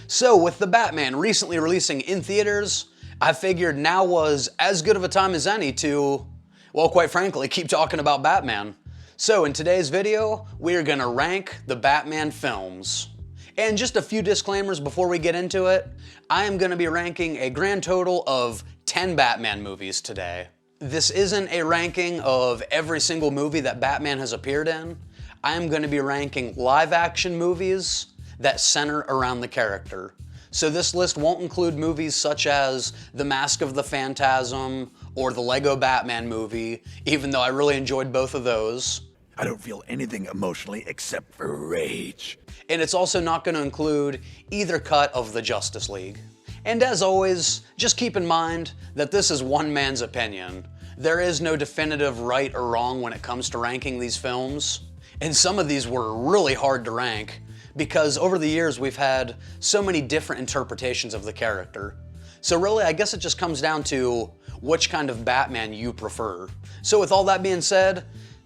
So with The Batman recently releasing in theaters, I figured now was as good of a time as any to, well, quite frankly, keep talking about Batman. So in today's video, we are gonna rank the Batman films. And just a few disclaimers before we get into it, I am gonna be ranking a grand total of 10 Batman movies today. This isn't a ranking of every single movie that Batman has appeared in. I am gonna be ranking live action movies that center around the character. So this list won't include movies such as The Mask of the Phantasm or the Lego Batman movie, even though I really enjoyed both of those. I don't feel anything emotionally except for rage. And it's also not going to include either cut of the Justice League. And as always, just keep in mind that this is one man's opinion. There is no definitive right or wrong when it comes to ranking these films. And some of these were really hard to rank because over the years we've had so many different interpretations of the character. So really, I guess it just comes down to which kind of Batman you prefer. So with all that being said,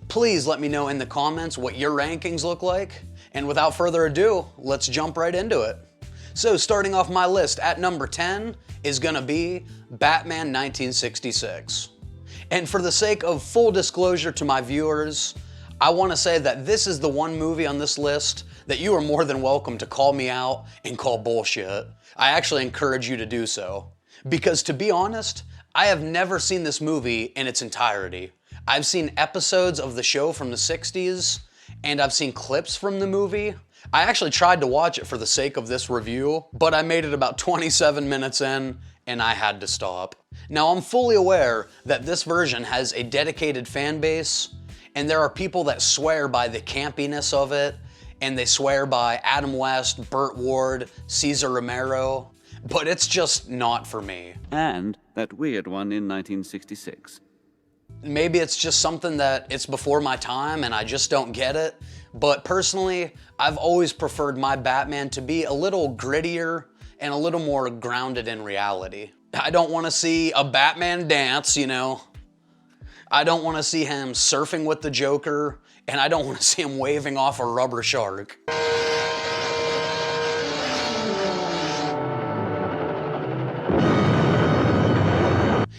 please let me know in the comments what your rankings look like. And without further ado, let's jump right into it. So starting off my list at number 10 is gonna be Batman 1966. And for the sake of full disclosure to my viewers, I wanna say that this is the one movie on this list that you are more than welcome to call me out and call bullshit. I actually encourage you to do so. Because to be honest, I have never seen this movie in its entirety. I've seen episodes of the show from the 60s, and I've seen clips from the movie. I actually tried to watch it for the sake of this review, but I made it about 27 minutes in, and I had to stop. Now, I'm fully aware that this version has a dedicated fan base, and there are people that swear by the campiness of it, and they swear by Adam West, Burt Ward, Cesar Romero, but it's just not for me. And that weird one in 1966. Maybe it's just something that it's before my time and I just don't get it, but personally, I've always preferred my Batman to be a little grittier and a little more grounded in reality. I don't want to see a Batman dance, you know. I don't want to see him surfing with the Joker, and I don't want to see him waving off a rubber shark.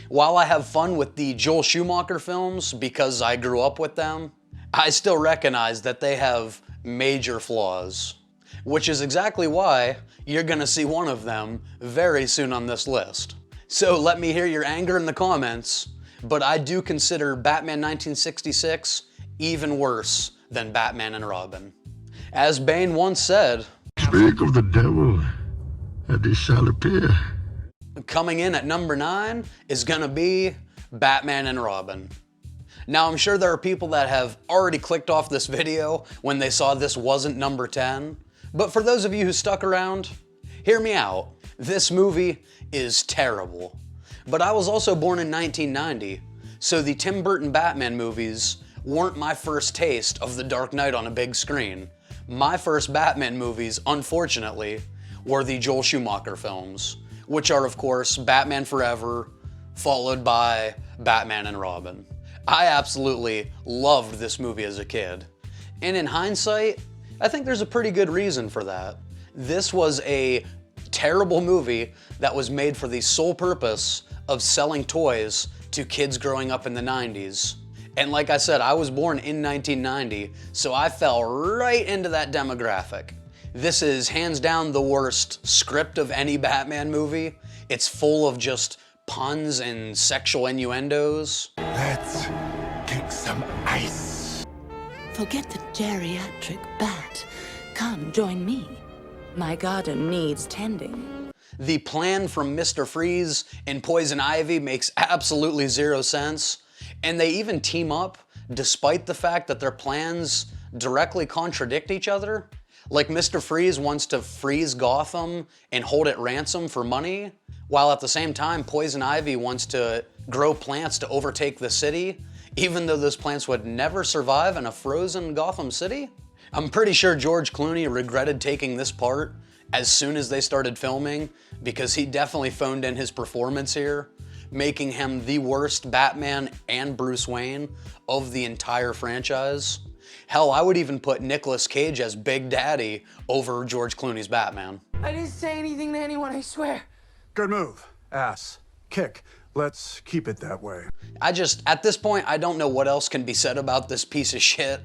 While I have fun with the Joel Schumacher films because I grew up with them, I still recognize that they have major flaws, which is exactly why you're gonna see one of them very soon on this list. So let me hear your anger in the comments, but I do consider Batman 1966 even worse than Batman and Robin. As Bane once said, "Speak of the devil, and he shall appear." Coming in at number 9 is gonna be Batman and Robin. Now, I'm sure there are people that have already clicked off this video when they saw this wasn't number 10, but for those of you who stuck around, hear me out. This movie is terrible. But I was also born in 1990, so the Tim Burton Batman movies weren't my first taste of The Dark Knight on a big screen. My first Batman movies, unfortunately, were the Joel Schumacher films, which are, of course, Batman Forever, followed by Batman and Robin. I absolutely loved this movie as a kid. And in hindsight, I think there's a pretty good reason for that. This was a terrible movie that was made for the sole purpose of selling toys to kids growing up in the 90s. And like I said, I was born in 1990, so I fell right into that demographic. This is hands down the worst script of any Batman movie. It's full of just puns and sexual innuendos. Let's kick some ice. Forget the geriatric bat. Come join me. My garden needs tending. The plan from Mr. Freeze and Poison Ivy makes absolutely zero sense, and they even team up despite the fact that their plans directly contradict each other. Like Mr. Freeze wants to freeze Gotham and hold it ransom for money, while at the same time Poison Ivy wants to grow plants to overtake the city, even though those plants would never survive in a frozen Gotham City. I'm pretty sure George Clooney regretted taking this part as soon as they started filming, because he definitely phoned in his performance here, making him the worst Batman and Bruce Wayne of the entire franchise. Hell, I would even put Nicolas Cage as Big Daddy over George Clooney's Batman. I didn't say anything to anyone, I swear. Good move. Ass. Kick. Let's keep it that way. At this point, I don't know what else can be said about this piece of shit.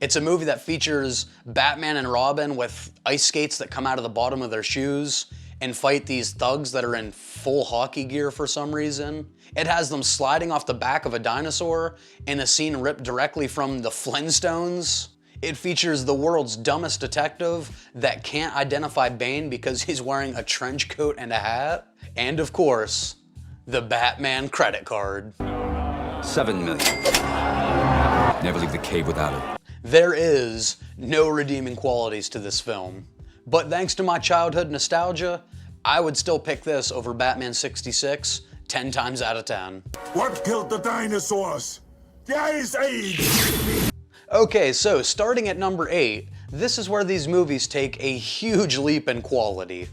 It's a movie that features Batman and Robin with ice skates that come out of the bottom of their shoes and fight these thugs that are in full hockey gear for some reason. It has them sliding off the back of a dinosaur in a scene ripped directly from the Flintstones. It features the world's dumbest detective that can't identify Bane because he's wearing a trench coat and a hat. And of course, the Batman credit card. 7 million. Never leave the cave without it. There is no redeeming qualities to this film. But thanks to my childhood nostalgia, I would still pick this over Batman 66 10 times out of 10. What killed the dinosaurs? The Ice Age! Okay, so starting at number 8, this is where these movies take a huge leap in quality.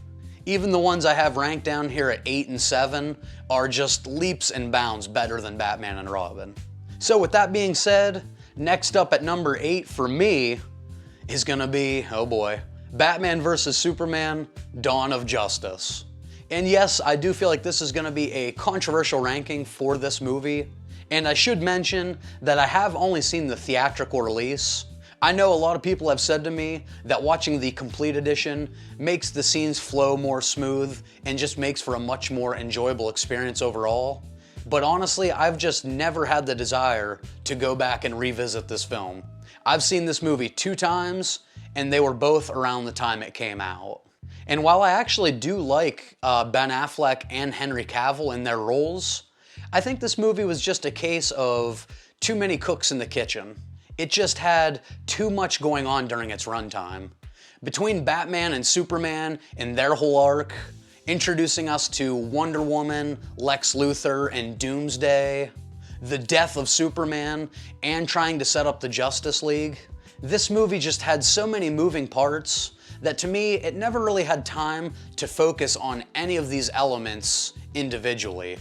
Even the ones I have ranked down here at 8 and 7 are just leaps and bounds better than Batman and Robin. So with that being said, next up at number 8 for me is gonna be, oh boy, Batman vs. Superman, Dawn of Justice. And yes, I do feel like this is gonna be a controversial ranking for this movie. And I should mention that I have only seen the theatrical release. I know a lot of people have said to me that watching the complete edition makes the scenes flow more smooth and just makes for a much more enjoyable experience overall. But honestly, I've just never had the desire to go back and revisit this film. I've seen this movie 2 times, and they were both around the time it came out. And while I actually do like Ben Affleck and Henry Cavill in their roles, I think this movie was just a case of too many cooks in the kitchen. It just had too much going on during its runtime. Between Batman and Superman and their whole arc, introducing us to Wonder Woman, Lex Luthor, and Doomsday, the death of Superman, and trying to set up the Justice League, this movie just had so many moving parts that to me, it never really had time to focus on any of these elements individually.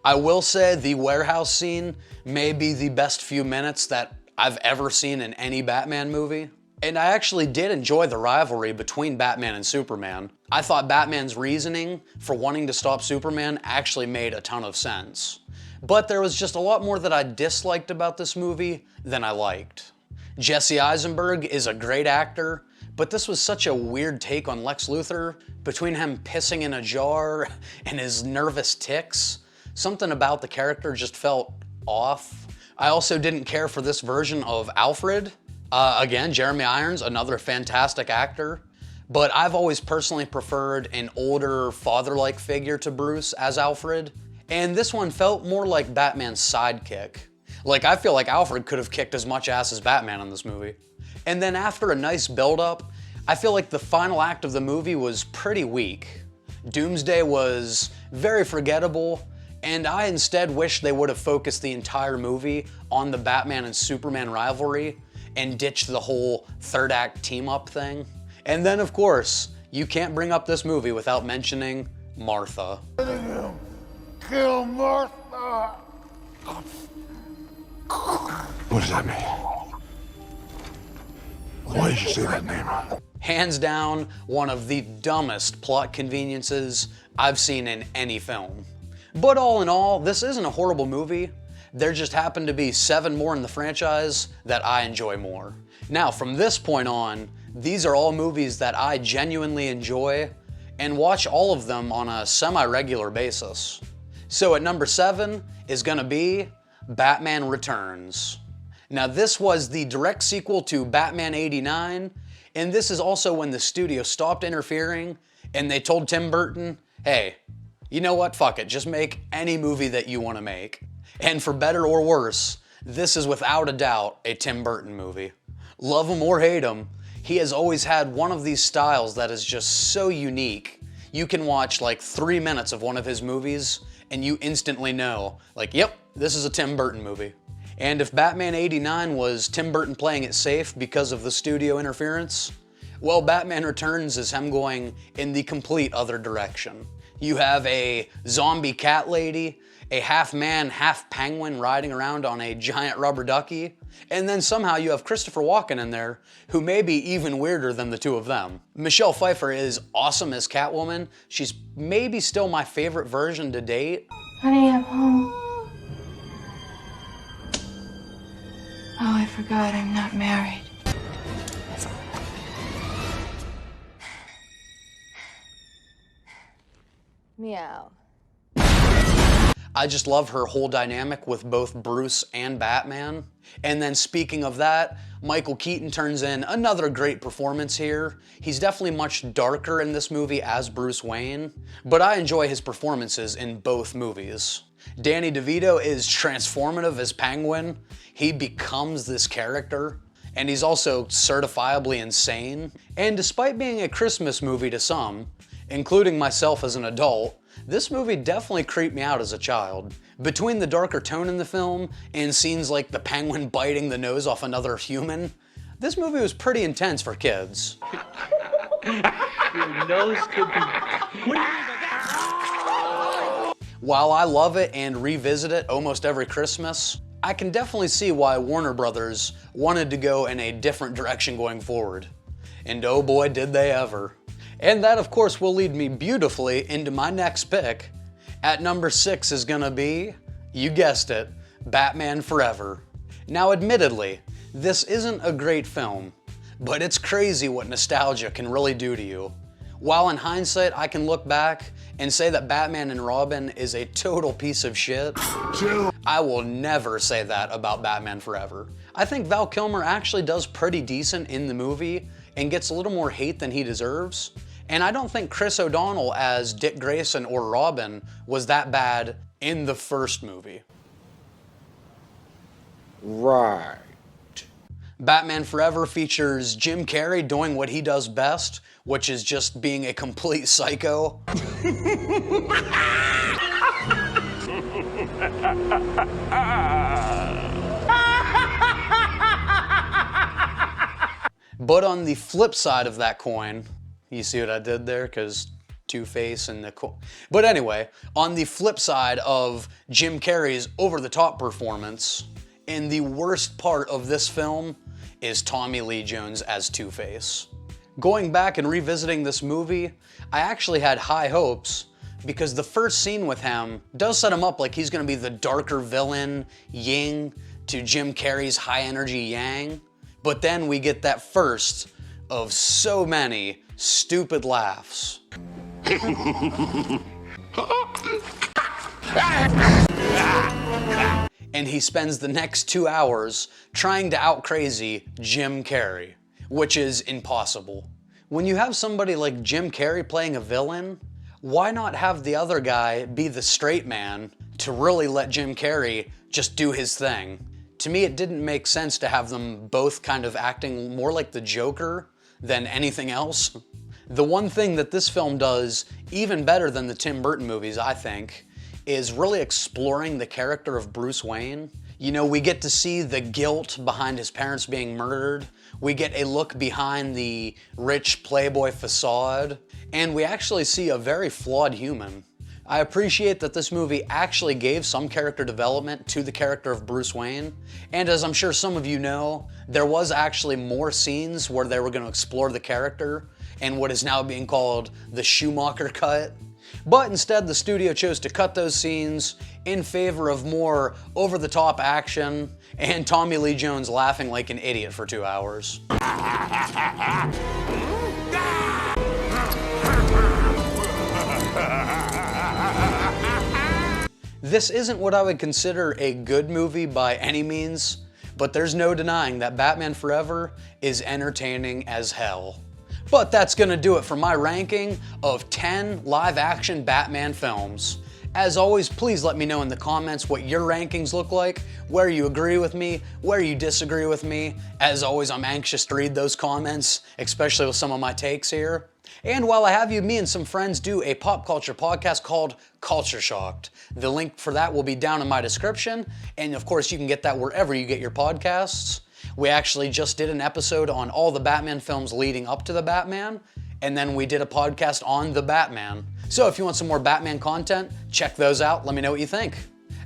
I will say the warehouse scene may be the best few minutes that I've ever seen in any Batman movie. And I actually did enjoy the rivalry between Batman and Superman. I thought Batman's reasoning for wanting to stop Superman actually made a ton of sense. But there was just a lot more that I disliked about this movie than I liked. Jesse Eisenberg is a great actor, but this was such a weird take on Lex Luthor, between him pissing in a jar and his nervous tics. Something about the character just felt off. I also didn't care for this version of Alfred. Again, Jeremy Irons, another fantastic actor. But I've always personally preferred an older, father-like figure to Bruce as Alfred. And this one felt more like Batman's sidekick. Like, I feel like Alfred could have kicked as much ass as Batman in this movie. And then after a nice build-up, I feel like the final act of the movie was pretty weak. Doomsday was very forgettable, and I instead wish they would have focused the entire movie on the Batman and Superman rivalry and ditched the whole third act team-up thing. And then, of course, you can't bring up this movie without mentioning Martha. Kill Martha! What does that mean? Why did you say that name? Hands down, one of the dumbest plot conveniences I've seen in any film. But all in all, this isn't a horrible movie. There just happen to be 7 more in the franchise that I enjoy more. Now, from this point on, these are all movies that I genuinely enjoy and watch all of them on a semi-regular basis. So at number 7 is gonna be Batman Returns. Now, this was the direct sequel to Batman '89, and this is also when the studio stopped interfering and they told Tim Burton, hey, you know what, fuck it, just make any movie that you want to make. And for better or worse, this is without a doubt a Tim Burton movie. Love him or hate him, he has always had one of these styles that is just so unique. You can watch like 3 minutes of one of his movies and you instantly know, like, yep, this is a Tim Burton movie. And if Batman '89 was Tim Burton playing it safe because of the studio interference, well, Batman Returns is him going in the complete other direction. You have a zombie cat lady, a half man, half penguin riding around on a giant rubber ducky, and then somehow you have Christopher Walken in there, who may be even weirder than the two of them. Michelle Pfeiffer is awesome as Catwoman. She's maybe still my favorite version to date. Honey, I'm home. Oh, I forgot I'm not married. Meow. I just love her whole dynamic with both Bruce and Batman. And then speaking of that, Michael Keaton turns in another great performance here. He's definitely much darker in this movie as Bruce Wayne, but I enjoy his performances in both movies. Danny DeVito is transformative as Penguin. He becomes this character, and he's also certifiably insane. And despite being a Christmas movie to some, including myself as an adult, this movie definitely creeped me out as a child. Between the darker tone in the film and scenes like the penguin biting the nose off another human, this movie was pretty intense for kids. Your nose could be... What do you mean by that? While I love it and revisit it almost every Christmas, I can definitely see why Warner Brothers wanted to go in a different direction going forward. And oh boy, did they ever. And that, of course, will lead me beautifully into my next pick. At number 6 is gonna be, you guessed it, Batman Forever. Now, admittedly, this isn't a great film, but it's crazy what nostalgia can really do to you. While in hindsight, I can look back and say that Batman and Robin is a total piece of shit, I will never say that about Batman Forever. I think Val Kilmer actually does pretty decent in the movie and gets a little more hate than he deserves. And I don't think Chris O'Donnell as Dick Grayson or Robin was that bad in the first movie. Right. Batman Forever features Jim Carrey doing what he does best, which is just being a complete psycho. But on the flip side of that coin, you see what I did there? Because Two-Face and the But anyway, on the flip side of Jim Carrey's over-the-top performance, and the worst part of this film is Tommy Lee Jones as Two-Face. Going back and revisiting this movie, I actually had high hopes because the first scene with him does set him up like he's gonna be the darker villain, yin, to Jim Carrey's high-energy yang. But then we get that first of so many stupid laughs. And he spends the next 2 hours trying to out-crazy Jim Carrey, which is impossible. When you have somebody like Jim Carrey playing a villain, why not have the other guy be the straight man to really let Jim Carrey just do his thing? To me, it didn't make sense to have them both kind of acting more like the Joker than anything else. The one thing that this film does even better than the Tim Burton movies, I think, is really exploring the character of Bruce Wayne. You know, we get to see the guilt behind his parents being murdered. We get a look behind the rich playboy facade, and we actually see a very flawed human. I appreciate that this movie actually gave some character development to the character of Bruce Wayne, and as I'm sure some of you know, there was actually more scenes where they were going to explore the character and what is now being called the Schumacher cut. But instead, the studio chose to cut those scenes in favor of more over-the-top action and Tommy Lee Jones laughing like an idiot for 2 hours. This isn't what I would consider a good movie by any means, but there's no denying that Batman Forever is entertaining as hell. But that's gonna do it for my ranking of 10 live-action Batman films. As always, please let me know in the comments what your rankings look like, where you agree with me, where you disagree with me. As always, I'm anxious to read those comments, especially with some of my takes here. And while I have you, me and some friends do a pop culture podcast called Culture Shocked. The link for that will be down in my description, and of course you can get that wherever you get your podcasts. We actually just did an episode on all the Batman films leading up to the Batman, and then we did a podcast on the Batman. So if you want some more Batman content, check those out. Let me know what you think.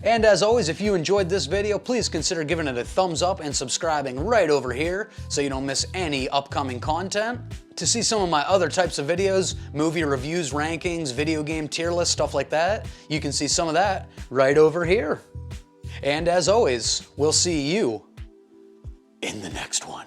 And as always, if you enjoyed this video, please consider giving it a thumbs up and subscribing right over here so you don't miss any upcoming content. To see some of my other types of videos, movie reviews, rankings, video game tier lists, stuff like that, you can see some of that right over here. And as always, we'll see you in the next one.